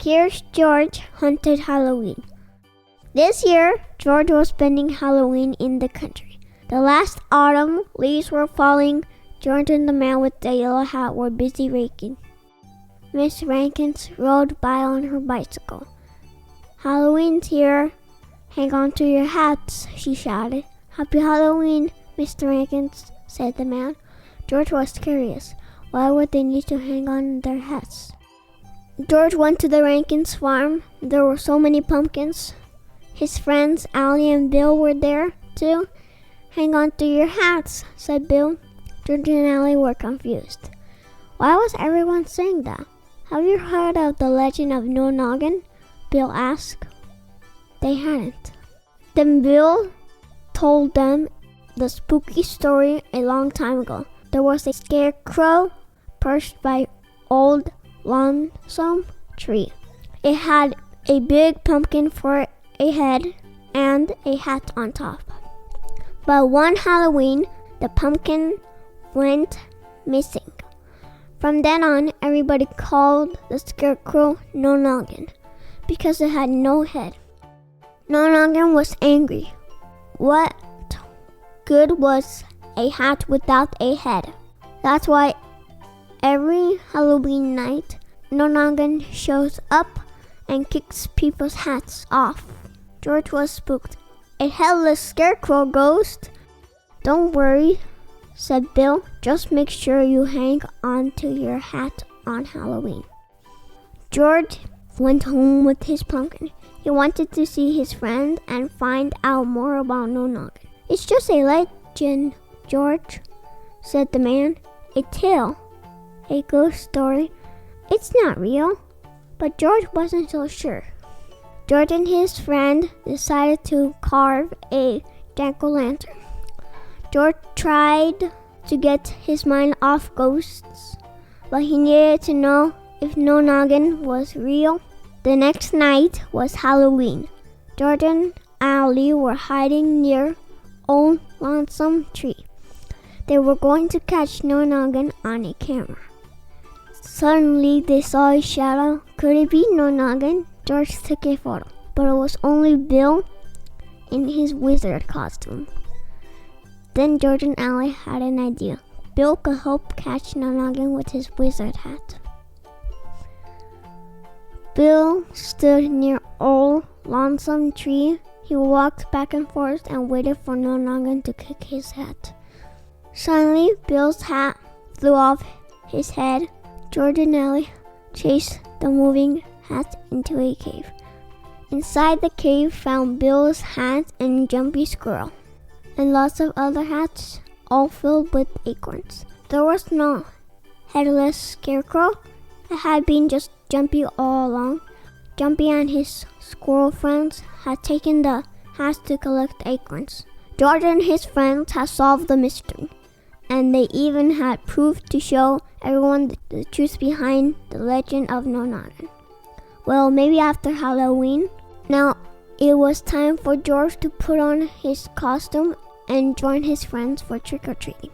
Here's George Haunted Halloween. This year, George was spending Halloween in the country. The last autumn, leaves were falling. George and the man with the yellow hat were busy raking. Miss Rankins rode by on her bicycle. Halloween's here. Hang on to your hats, she shouted. Happy Halloween, Mr. Rankins, said the man. George was curious. Why would they need to hang on their hats? George went to the Rankins farm. There were so many pumpkins. His friends Allie and Bill were there, too. Hang on to your hats, said Bill. George and Allie were confused. Why was everyone saying that? Have you heard of the legend of No Noggin? Bill asked. They hadn't. Then Bill told them the spooky story a long time ago. There was a scarecrow perched by old lonesome tree. It had a big pumpkin for a head and a hat on top. But one Halloween, the pumpkin went missing. From then on, everybody called the scarecrow No Noggin because it had no head. No Noggin was angry. What good was a hat without a head? That's why every Halloween night, No Noggin shows up and kicks people's hats off. George was spooked. A headless scarecrow ghost? Don't worry, said Bill. Just make sure you hang on to your hat on Halloween. George went home with his pumpkin. He wanted to see his friend and find out more about No Noggin. It's just a legend, George, said the man. A tale, a ghost story. It's not real. But George wasn't so sure. George and his friend decided to carve a jack-o'-lantern. George tried to get his mind off ghosts, but he needed to know if No Noggin was real. The next night was Halloween. George and Allie were hiding near old lonesome tree. They were going to catch No Noggin on a camera. Suddenly they saw a shadow. Could it be No Noggin? George took a photo, but it was only Bill in his wizard costume. Then George and Allie had an idea. Bill could help catch No Noggin with his wizard hat. Bill stood near old lonesome tree. He walked back and forth and waited for No Noggin to kick his hat. Suddenly, Bill's hat flew off his head. George and Allie chased the moving hat into a cave. Inside the cave found Bill's hat and Jumpy Squirrel, and lots of other hats, all filled with acorns. There was no headless scarecrow. It had been just Jumpy all along. Jumpy and his squirrel friends had taken the hats to collect acorns. George and his friends had solved the mystery, and they even had proof to show everyone the truth behind the legend of No Noggin. Well, maybe after Halloween. Now, it was time for George to put on his costume and join his friends for trick-or-treating.